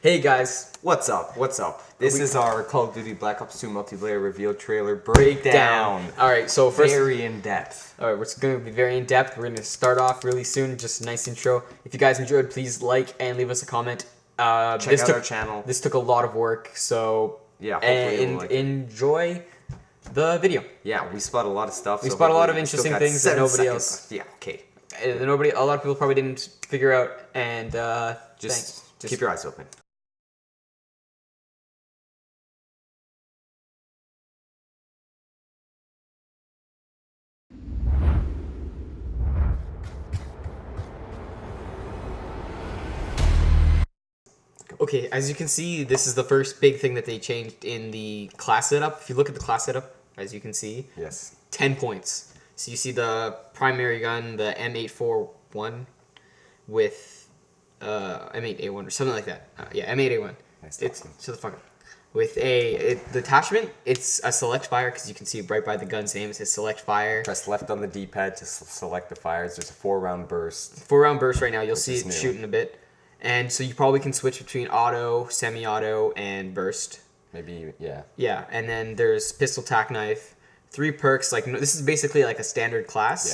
Hey guys, What's up? What's up? This is our Call of Duty Black Ops 2 multiplayer reveal trailer breakdown. Alright, so first, Very in depth. alright, it's going to be very in depth. We're going to start off really soon, just a nice intro. If you guys enjoyed, please like and leave us a comment. Check out our channel. This took a lot of work, so Yeah, hopefully and you'll like it. enjoy the video. Yeah, we spot a lot of stuff. We spot a lot of interesting things that nobody else. Yeah, okay. A lot of people probably didn't figure out, and Just keep your eyes open. Okay, as you can see, this is the first big thing that they changed in the class setup. If you look at the class setup, as you can see, Yes. 10 points. So you see the primary gun, the M841 with M8A1 or something like that. Yeah, M8A1. Nice It's talking. shut the fuck up. With the attachment, it's a select fire because you can see right by the gun's name it says select fire. Press left on the D-pad to select the fires. There's a 4-round burst. 4-round burst right now. You'll see is it new. shooting a bit. And so you probably can switch between auto, semi-auto, and burst. Maybe, yeah. Yeah, and then there's pistol tack knife, 3 perks. Like this is basically like a standard class.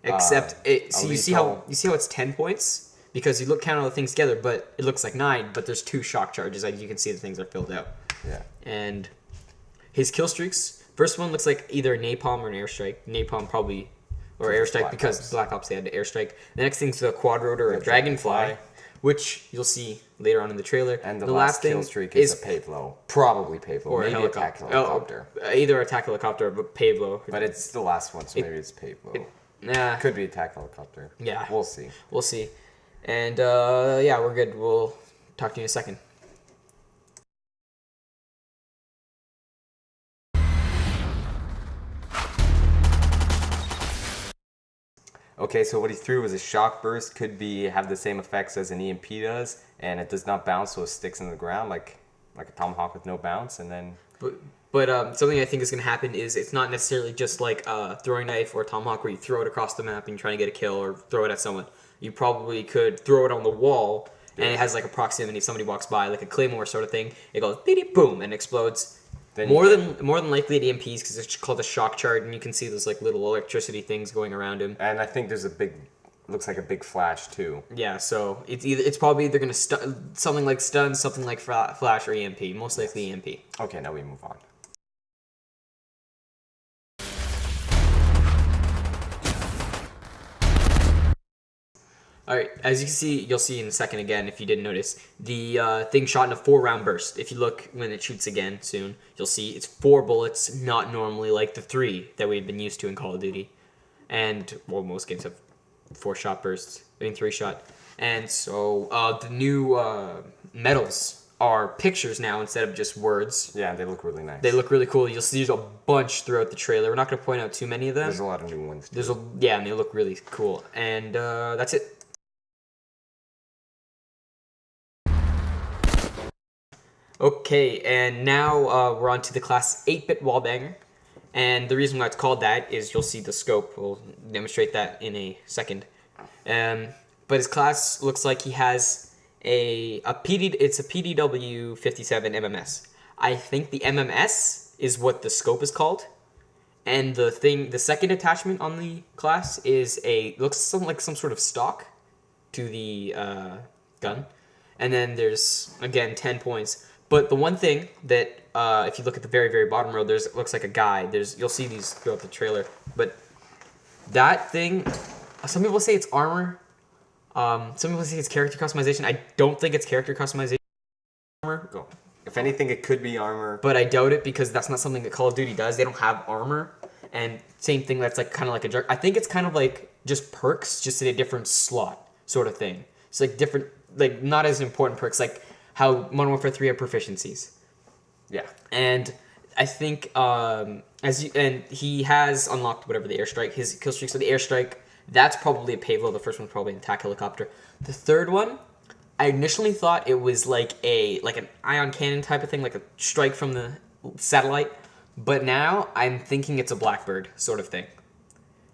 Yeah. Except it. So you see how lethal. it's 10 points because you count all the things together, but it looks like 9. But there's 2 shock charges. Like you can see the things are filled out. Yeah. And his kill streaks. First one looks like either a napalm or an airstrike. Napalm probably, or airstrike because Black Ops they had the airstrike. The next thing's the quad rotor or a dragonfly, which you'll see later on in the trailer. And the last kill streak is a Pavlo. Probably Pavlo. Or maybe a helicopter. Either a attack helicopter or Pavlo. But it's the last one, so maybe it's Pavlo. Nah. Could be attack helicopter. Yeah. We'll see. We'll see. And yeah, we're good. We'll talk to you in a second. Okay, so what he threw was a shock burst. Could have the same effects as an EMP does, and it does not bounce, so it sticks in the ground like a tomahawk with no bounce. And then, But something I think is going to happen is it's not necessarily just like a throwing knife or a tomahawk where you throw it across the map and you're trying to get a kill or throw it at someone. You probably could throw it on the wall, and it has like a proximity. If somebody walks by, like a claymore sort of thing, it goes boom and explodes. then More than likely at EMPs because it's called a shock charge, and you can see those like little electricity things going around him. and I think there's looks like a big flash too. Yeah, so it's probably either gonna something like stun, something like flash or EMP. Most likely EMP. Okay, now we move on. All right, as you can see, you'll see in a second again if you didn't notice, the thing shot in a 4-round burst. If you look when it shoots again soon, you'll see it's 4 bullets, not normally like the 3 that we've been used to in Call of Duty. And, well, most games have 4-shot bursts, 3-shot. And so the new medals are pictures now instead of just words. Yeah, they look really nice. They look really cool. You'll see there's a bunch throughout the trailer. We're not going to point out too many of them. There's a lot of new ones too. Yeah, and they look really cool. And that's it. Okay, and now we're on to the class 8-bit Wallbanger. And the reason why it's called that is you'll see the scope. We'll demonstrate that in a second. But his class looks like he has it's a PDW 57 MMS. I think the MMS is what the scope is called. And the second attachment on the class is looks something like some sort of stock to the gun. And then there's, again, 10 points. But the one thing that, if you look at the very, very bottom row, looks like a guy. You'll see these throughout the trailer. But that thing, some people say it's armor. Some people say it's character customization. I don't think it's character customization. Armor. Go. If anything, it could be armor. But I doubt it because that's not something that Call of Duty does. They don't have armor. And same thing, that's like kind of like a jerk. I think it's kind of like just perks, just in a different slot sort of thing. It's like different, like not as important perks, like how Modern Warfare 3 have proficiencies. Yeah. And I think and he has unlocked whatever the airstrike, his kill streak. So the airstrike, that's probably a Pavlo. The first one's probably an attack helicopter. The third one, I initially thought it was like an ion cannon type of thing, like a strike from the satellite. But now I'm thinking it's a Blackbird sort of thing.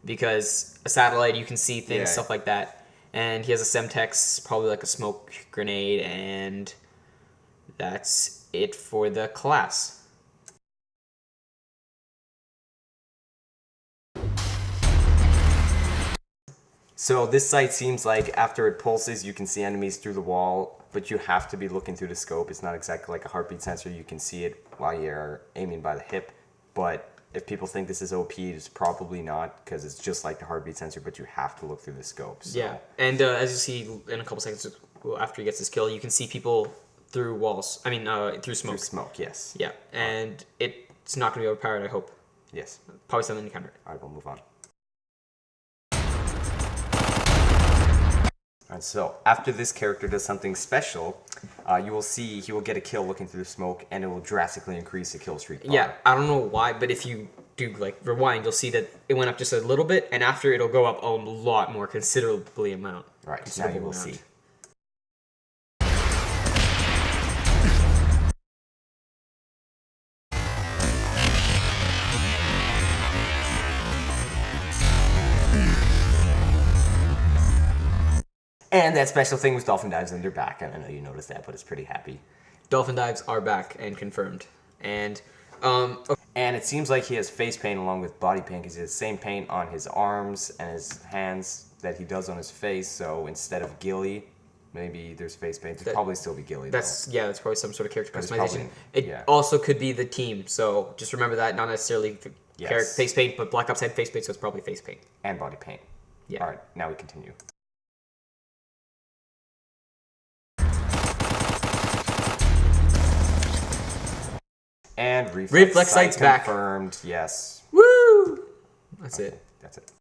Because a satellite, you can see things, stuff like that. And he has a Semtex, probably like a smoke grenade, and that's it for the class. So this sight seems like after it pulses, you can see enemies through the wall, but you have to be looking through the scope. It's not exactly like a heartbeat sensor. You can see it while you're aiming by the hip. But if people think this is OP, it's probably not, because it's just like the heartbeat sensor, but you have to look through the scope. So. Yeah, and as you see in a couple seconds after he gets his kill, you can see people through walls. I mean, through smoke. Through smoke, yes. Yeah, and it's not going to be overpowered, I hope. Yes. Probably something to counter it. All right, we'll move on. And so, after this character does something special, you will see he will get a kill looking through the smoke, and it will drastically increase the kill streak bar. Yeah, I don't know why, but if you do like rewind, you'll see that it went up just a little bit, and after it'll go up a lot more, considerably amount. Right, now you will see. And that special thing was dolphin dives in their back, and I know you noticed that, but it's pretty happy. Dolphin dives are back and confirmed. And and it seems like he has face paint along with body paint, because he has the same paint on his arms and his hands that he does on his face. So instead of ghillie, maybe there's face paint. There'd probably still be ghillie. That's that's probably some sort of character But it's customization. probably- It also could be the team. So just remember that, not necessarily Yes. face paint, but Black Ops had face paint, so it's probably face paint. And body paint. Yeah. All right, now we continue. And reflex sight's sight back. confirmed. Yes. Woo! That's Okay, it. That's it.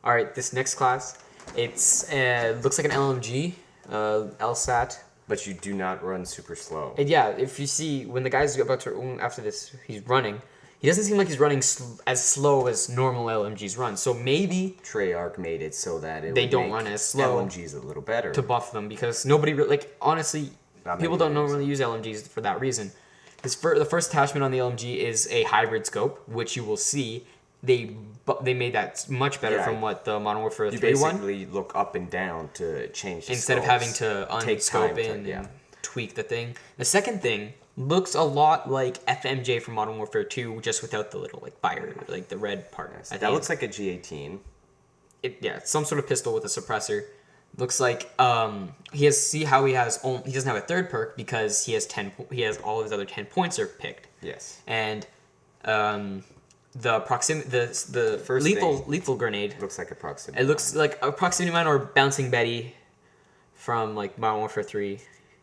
All right, this next class, it's looks like an LMG, LSAT. But you do not run super slow. And yeah, if you see when the guy's about to after this, he's running. He doesn't seem like he's running as slow as normal LMGs run. So maybe Treyarch made it so that they would don't make run as slow LMGs a little better. to buff them, because nobody like honestly, Not people many don't players. normally use LMGs for that reason. The first attachment on the LMG is a hybrid scope, which you will see they made that much better Yeah, from what the Modern Warfare You 3 one. basically look up and down to change the Instead of scopes. having to Take time unscope to- in yeah. and tweak the thing. The second thing looks a lot like FMJ from Modern Warfare 2, just without the little like fire, like the red part. Yes, at that the looks end. like a G18. Yeah, it's some sort of pistol with a suppressor. Looks like he has he doesn't have a third perk because he has all of his other 10 points are picked. Yes. And the the first lethal grenade. Looks like a proximity. It looks like a proximity mine or bouncing Betty from like Modern Warfare 3.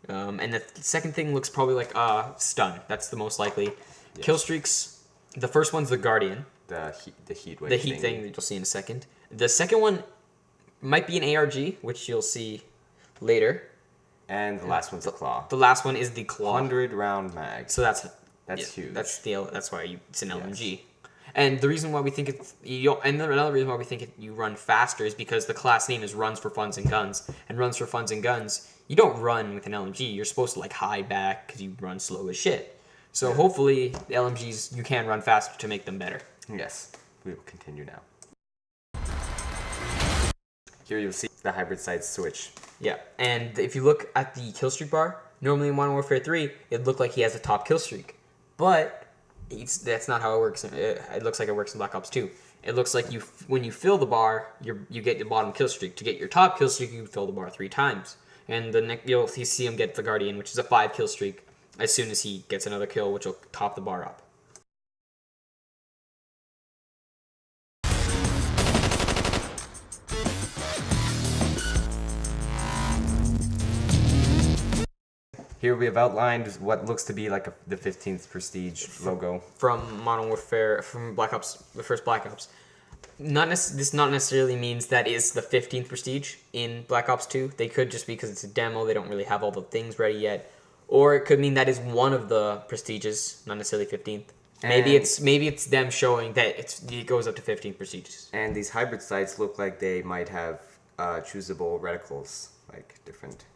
And the second thing looks probably like stun. That's the most likely. Yes. Kill streaks. The first one's the Guardian. the heat wave. The heat thing that you'll see in a second. The second one might be an ARG, which you'll see later. And the last one's a claw. The last one is the Claw. 100-round mag. So that's huge. That's why it's an LMG. And the reason why we think another reason why we think you run faster is because the class name is Runs for Funds and Guns. And Runs for Funds and Guns, you don't run with an LMG. You're supposed to like hide back because you run slow as shit. So hopefully the LMGs you can run faster to make them better. Yes. We will continue now. Here you'll see the hybrid sight switch. Yeah, and if you look at the kill streak bar, normally in Modern Warfare 3, it looked like he has a top kill streak. But that's not how it works. It looks like it works in Black Ops 2. It looks like when you fill the bar, you get the bottom kill streak. To get your top kill streak, you fill the bar 3 times. And you'll see him get the Guardian, which is a 5 kill streak, as soon as he gets another kill, which will top the bar up. Here we have outlined what looks to be like the 15th Prestige logo. From Modern Warfare, from Black Ops, the first Black Ops. This not necessarily means that is the 15th Prestige in Black Ops 2. They could just be because it's a demo, they don't really have all the things ready yet. Or it could mean that is one of the Prestiges, not necessarily 15th. Maybe it's them showing that it goes up to 15 Prestiges. And these hybrid sights look like they might have choosable reticles,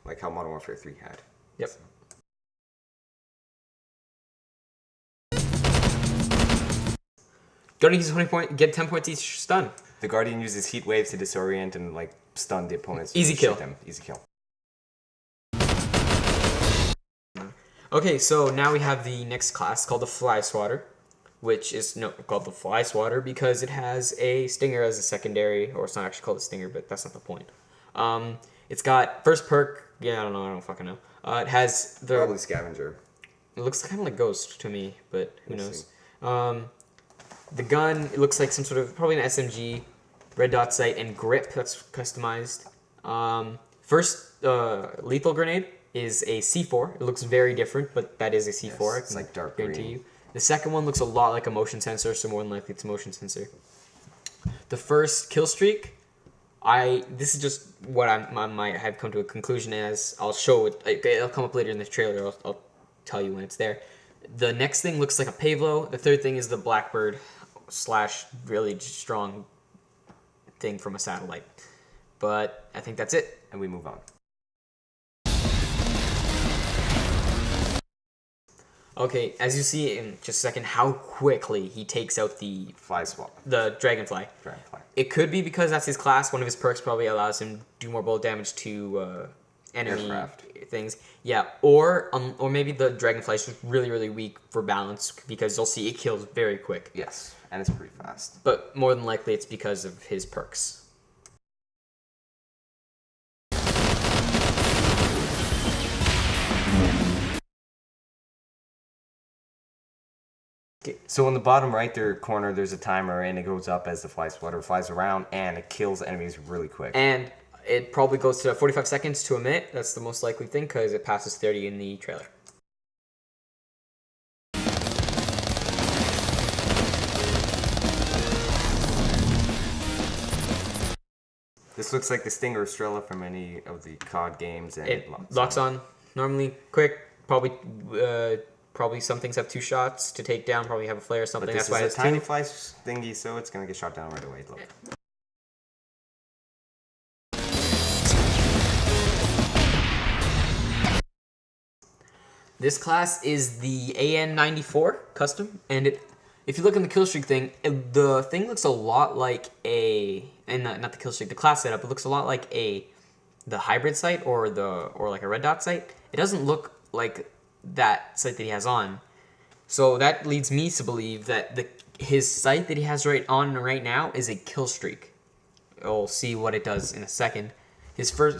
like how Modern Warfare 3 had. Yep. So. Don't use 20 get 10 points each stun. The Guardian uses heat waves to disorient and like stun the opponents. Easy kill. Them. Easy kill. Okay, so now we have the next class called the Fly Swatter, which is called the Fly Swatter because it has a stinger as a secondary, or it's not actually called a stinger, but that's not the point. It's got first perk. Yeah, I don't fucking know. It has the probably scavenger. It looks kind of like Ghost to me, but who knows? The gun, it looks like some sort of probably an SMG, red dot sight, and grip that's customized. First lethal grenade is a C4. It looks very different, but that is a C4. Yes, it's like dark green. You. The second one looks a lot like a motion sensor, so more than likely it's a motion sensor. The first kill streak, this is just what I might have come to a conclusion as. I'll show it. It'll come up later in this trailer. I'll tell you when it's there. The next thing looks like a Pavlo. The third thing is the Blackbird / really strong thing from a satellite. But I think that's it. And we move on. Okay, as you see in just a second, how quickly he takes out the Dragonfly. It could be because that's his class. One of his perks probably allows him to do more bullet damage to enemy aircraft things. Yeah, or maybe the Dragonfly is just really weak for balance because you'll see it kills very quick. Yes, and it's pretty fast. But more than likely, it's because of his perks. So on the bottom right there corner, there's a timer, and it goes up as the Fly Swatter flies around, and it kills enemies really quick. And it probably goes to 45 seconds to a minute. That's the most likely thing because it passes 30 in the trailer. This looks like the Stinger Estrella from any of the COD games. And it locks on normally quick, probably some things have 2 shots to take down, probably have a flare or something. But this That's why is it's a tiny fly thingy, so it's going to get shot down right away. Look. This class is the AN94 custom, and if you look in the killstreak thing, the thing looks a lot like not the killstreak, the class setup. It looks a lot like the hybrid sight or like a red dot sight. It doesn't look like that sight that he has on, so that leads me to believe that his sight that he has right now is a kill streak. We'll see what it does in a second. His first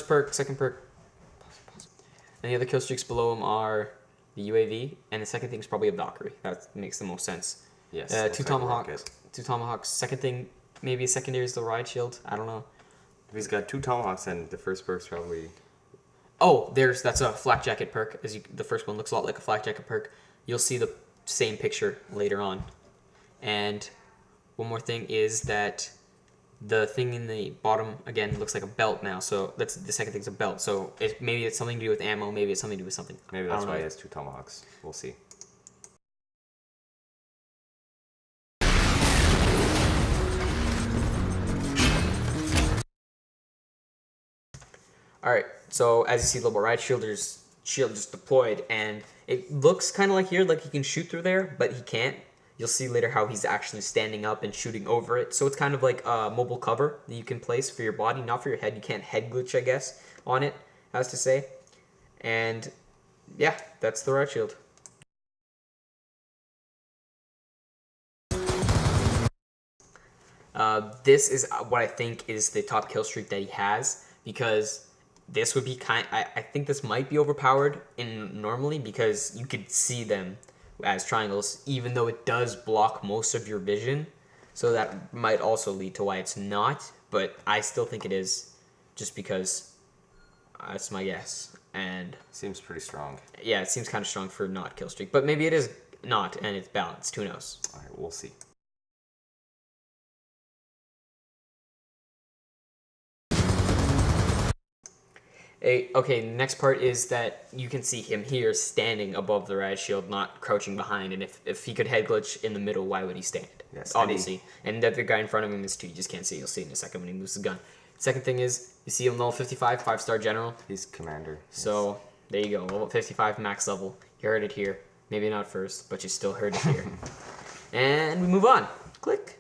perk, second perk, and the other kill streaks below him are the UAV, and the second thing is probably a Valkyrie. That makes the most sense. Yes. 2 tomahawks. 2 tomahawks. Second thing, maybe a secondary is the riot shield. I don't know. He's got 2 tomahawks, and the first perk's probably. Oh, that's a flak jacket perk. The first one looks a lot like a flak jacket perk. You'll see the same picture later on. And one more thing is that the thing in the bottom again looks like a belt now. So that's the second thing's a belt. So maybe it's something to do with ammo. Maybe it's something to do with something. Maybe that's why he has 2 tomahawks. We'll see. Alright, so as you see, the riot shield just deployed, and it looks kind of like here, like he can shoot through there, but he can't. You'll see later how he's actually standing up and shooting over it. So it's kind of like a mobile cover that you can place for your body, not for your head. You can't head glitch, I guess, on it, as to say. And yeah, that's the riot shield. This is what I think is the top kill streak that he has, because this would be I think this might be overpowered normally because you could see them as triangles, even though it does block most of your vision. So that might also lead to why it's not, but I still think it is, just because that's my guess. And seems pretty strong. Yeah, it seems kind of strong for not kill streak, but maybe it is not, and it's balanced. Who knows? All right, we'll see. Okay, next part is that you can see him here standing above the riot shield, not crouching behind. And if he could head glitch in the middle, why would he stand? Yes, obviously. And that the guy in front of him is too. You just can't see. You'll see in a second when he moves the gun. Second thing is, you see him level 55, 5-star general. He's commander. So there you go, level 55 max level. You heard it here. Maybe not first, but you still heard it here. And we move on. Click.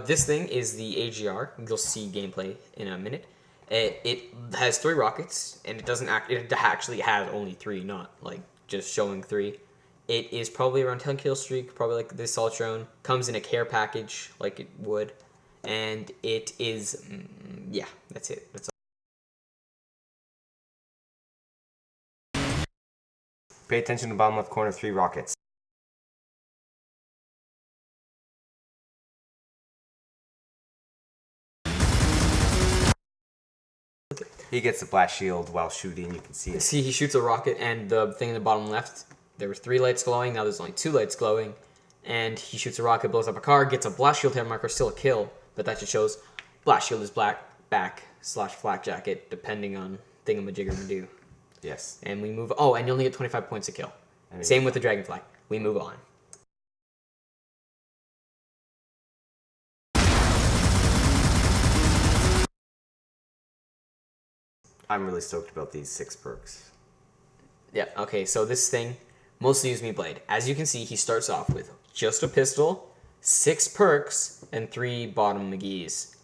This thing is the AGR. You'll see gameplay in a minute. It has 3 rockets, and it doesn't act. It actually has only 3, not like just showing 3. It is probably around 10 kill streak, probably like this assault drone. Comes in a care package like it would, and it is yeah. That's it. That's all. Pay attention to the bottom left corner, 3 rockets. He gets the blast shield while shooting, you can see it. See, he shoots a rocket, and the thing in the bottom left, there were 3 lights glowing, now there's only 2 lights glowing. And he shoots a rocket, blows up a car, gets a blast shield hit marker, still a kill, but that just shows blast shield is black back / flak jacket, depending on thingamajigger do. Yes. And we move, oh, and you only get 25 points a kill. Same with the dragonfly. We move on. I'm really stoked about these 6 perks. Yeah, okay, so this thing mostly uses me blade. As you can see, he starts off with just a pistol, 6 perks, and 3 bottom McGee's.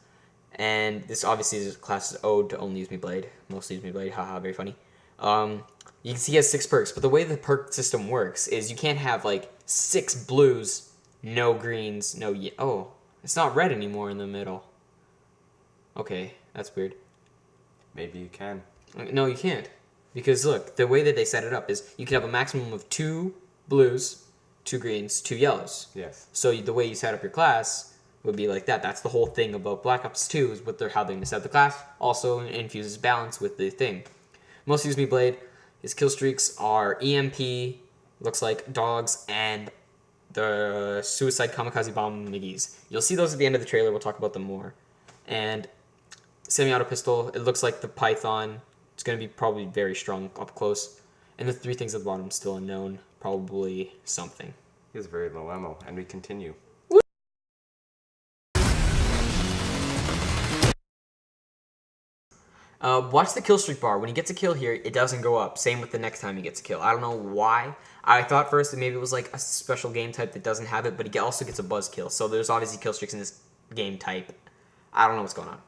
And this obviously is class ode to only use me blade. Mostly use me blade, haha, very funny. You can see he has 6 perks, but the way the perk system works is you can't have like 6 blues, no greens, no oh, it's not red anymore in the middle. Okay, that's weird. Maybe you can. No, you can't. Because look, the way that they set it up is you can have a maximum of 2 blues, 2 greens, 2 yellows. Yes. So the way you set up your class would be like that. That's the whole thing about Black Ops 2 is what how they're going to set up the class. Also infuses balance with the thing. Most use me blade. His kill streaks are EMP, looks like dogs, and the suicide kamikaze bomb McGee's. You'll see those at the end of the trailer. We'll talk about them more. And semi-auto pistol, it looks like the Python. It's going to be probably very strong up close. And the 3 things at the bottom still unknown. Probably something. He has very low ammo, and we continue. Watch the kill streak bar. When he gets a kill here, it doesn't go up. Same with the next time he gets a kill. I don't know why. I thought first that maybe it was like a special game type that doesn't have it, but he also gets a buzz kill. So there's obviously kill streaks in this game type. I don't know what's going on.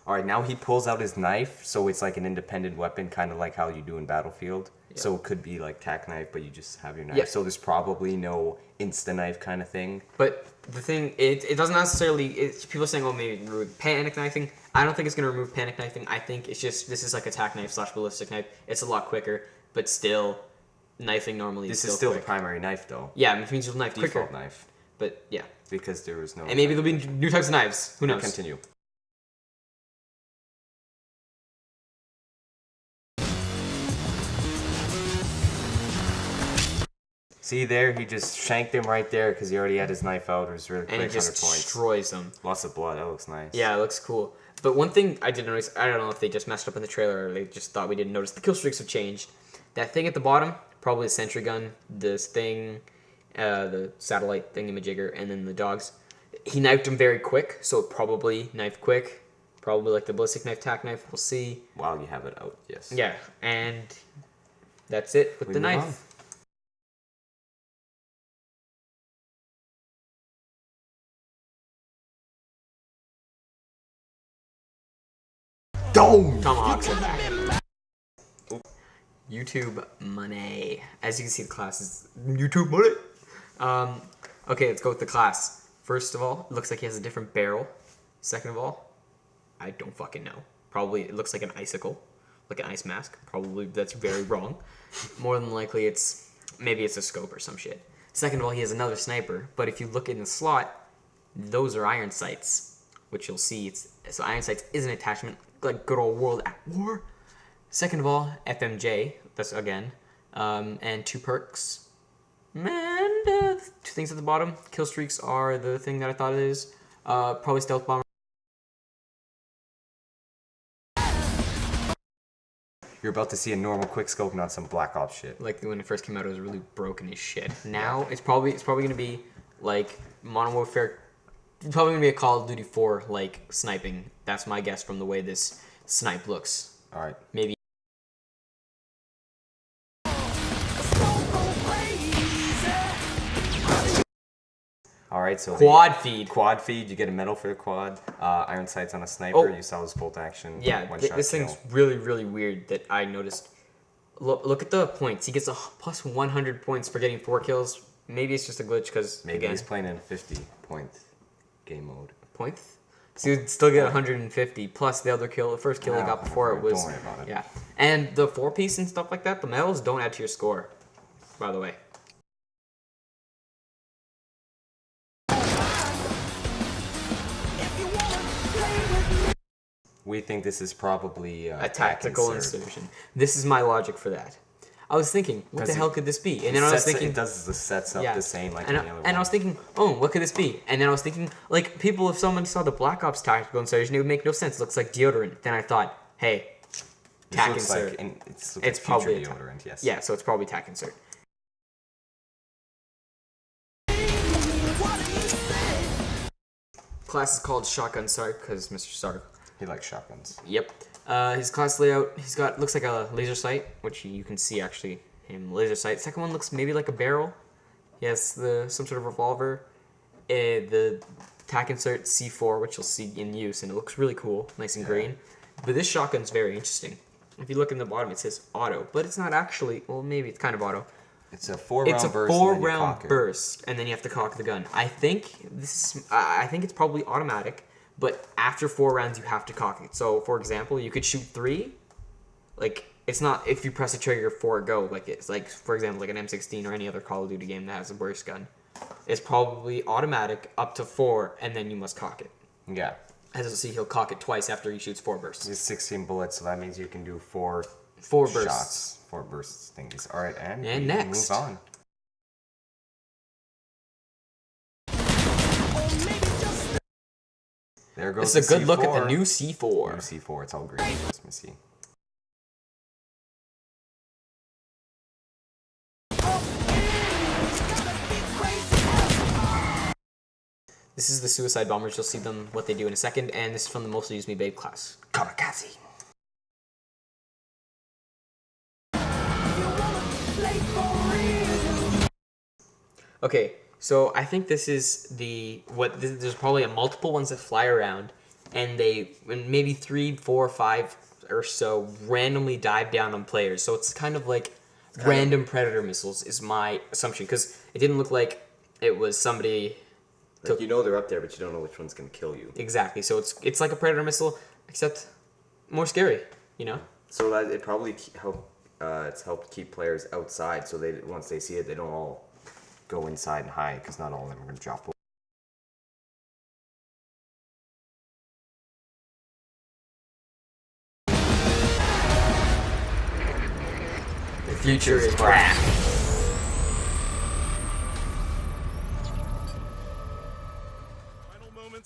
Alright, now he pulls out his knife, so it's like an independent weapon, kind of like how you do in Battlefield. Yeah. So it could be like tack knife, but you just have your knife. Yeah. So there's probably no insta-knife kind of thing. But the thing, it doesn't necessarily, people are saying, oh, maybe remove panic knifing. I don't think it's going to remove panic knifing. I think it's just, this is like a tack knife / ballistic knife. It's a lot quicker, but still, knifing normally this is still quick. The primary knife, though. Yeah, it means you'll knife Default quicker. Knife. But, yeah. Because there was no... And maybe there'll be new types of knives. Who knows? Continue. See there, he just shanked him right there because he already had his knife out. It was really quick, and it just 100 points. Destroys them. Lots of blood. That looks nice. Yeah, it looks cool. But one thing I didn't notice, I don't know if they just messed up in the trailer or they just thought we didn't notice. The kill streaks have changed. That thing at the bottom, probably a sentry gun. This thing, the satellite thingamajigger, and then the dogs. He knifed him very quick, so probably knifed quick. Probably like the ballistic knife, tack knife. We'll see. While you have it out, yes. Yeah, and that's it with the knife. On. Tomahawks are back. YouTube money. As you can see, the class is YouTube money. Okay, let's go with the class. First of all, it looks like he has a different barrel. Second of all, I don't fucking know. Probably it looks like an icicle, like an ice mask. Probably that's very wrong. More than likely, maybe it's a scope or some shit. Second of all, he has another sniper. But if you look in the slot, those are iron sights, which you'll see. So iron sights is an attachment. Like good old World at War. Second of all, FMJ. That's again, and 2 perks. And 2 things at the bottom. Kill streaks are the thing that I thought it is. Probably stealth bomber. You're about to see a normal quick scope, not some Black Ops shit. Like when it first came out, it was really broken as shit. Now it's probably gonna be like Modern Warfare. It's probably gonna be a Call of Duty 4 like sniping. That's my guess from the way this snipe looks. All right. Maybe. All right, so Quad feed. Quad feed. You get a medal for the quad. Iron sights on a sniper. Oh. You saw this bolt action. Yeah, One-shot this kill. thing's really, really weird that I noticed. Look at the points. He gets a plus 100 points for getting 4 kills. Maybe it's just a glitch because, Maybe again, he's playing in 50-point game mode. points. So you'd still get 150 plus the first kill he got before it was. Don't worry about it. Yeah, and the 4-piece and stuff like that. The medals don't add to your score, by the way. We think this is probably A tactical insertion. This is my logic for that. I was thinking, what the hell could this be? And then I was thinking, it does the sets up the same like any other one. and I was thinking, oh, what could this be? And then I was thinking, like, people, if someone saw the Black Ops tactical insertion, it would make no sense. It looks like deodorant. Then I thought, hey, tac insert. It's probably deodorant, yes. Yeah, so it's probably tac insert. Class is called Shotgun Sark because Mr. Sark. He likes shotguns. Yep. His class layout, looks like a laser sight, which you can see actually him laser sight. Second one looks maybe like a barrel. He has some sort of revolver. The tac insert C4, which you'll see in use, and it looks really cool, nice and green. But this shotgun's very interesting. If you look in the bottom, it says auto, but it's not actually. Well, maybe it's kind of auto. It's a 4-round burst. It's a 4-round burst, and then you have to cock the gun. I think it's probably automatic. But after 4 rounds, you have to cock it. So, for example, you could shoot 3. Like, it's not if you press the trigger for a go. Like, it's like, for example, like an M16 or any other Call of Duty game that has a burst gun. It's probably automatic up to 4, and then you must cock it. Yeah. As you'll see, he'll cock it twice after he shoots 4 bursts. It's 16 bullets, so that means you can do 4 bursts. Shots. 4 bursts thingies. All right, and next. move on. There goes This is a good C4. look at the new C4. New C4, it's all green. Let me see. This is the Suicide Bombers. You'll see them, what they do in a second. And this is from the Mostly Use Me Babe class. Kamikaze. Okay, so I think this is there's probably multiple ones that fly around, and maybe 3, 4, 5 or so randomly dive down on players. So it's kind of like random predator missiles is my assumption, because it didn't look like it was somebody. Like, you know they're up there, but you don't know which one's gonna kill you. Exactly. So it's like a predator missile, except more scary. You know. So that it probably it's helped keep players outside, so once they see it, they don't all go inside and hide, because not all of them are going to drop. The future is bright.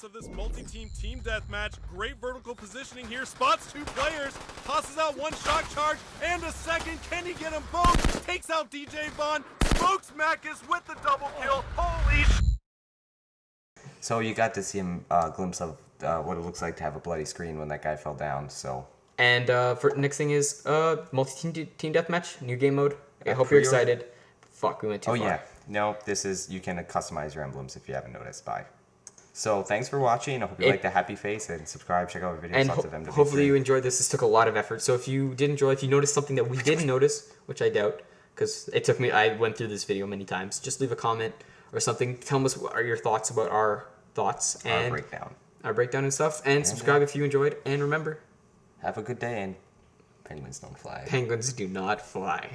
Of this multi-team team deathmatch. Great vertical positioning here. Spots 2 players. Tosses out 1 shock charge and a second. Can he get them both? Takes out DJ Vaughn. Smokes Macus with the double kill. Holy sh! So you got to see a glimpse of what it looks like to have a bloody screen when that guy fell down. So. And for next thing is multi-team team deathmatch, new game mode. I hope you're excited. Fuck, we went too far. Oh yeah. No, you can customize your emblems if you haven't noticed. Bye. So thanks for watching. I hope you like the happy face, and subscribe. Check out our videos. And lots of them. Hopefully you enjoyed this. This took a lot of effort. So if you did enjoy, if you noticed something that we didn't notice, which I doubt, because it took me, I went through this video many times. Just leave a comment or something. Tell us what are your thoughts about our thoughts and our breakdown and stuff. And subscribe if you enjoyed. And remember, have a good day. And penguins don't fly. Penguins do not fly.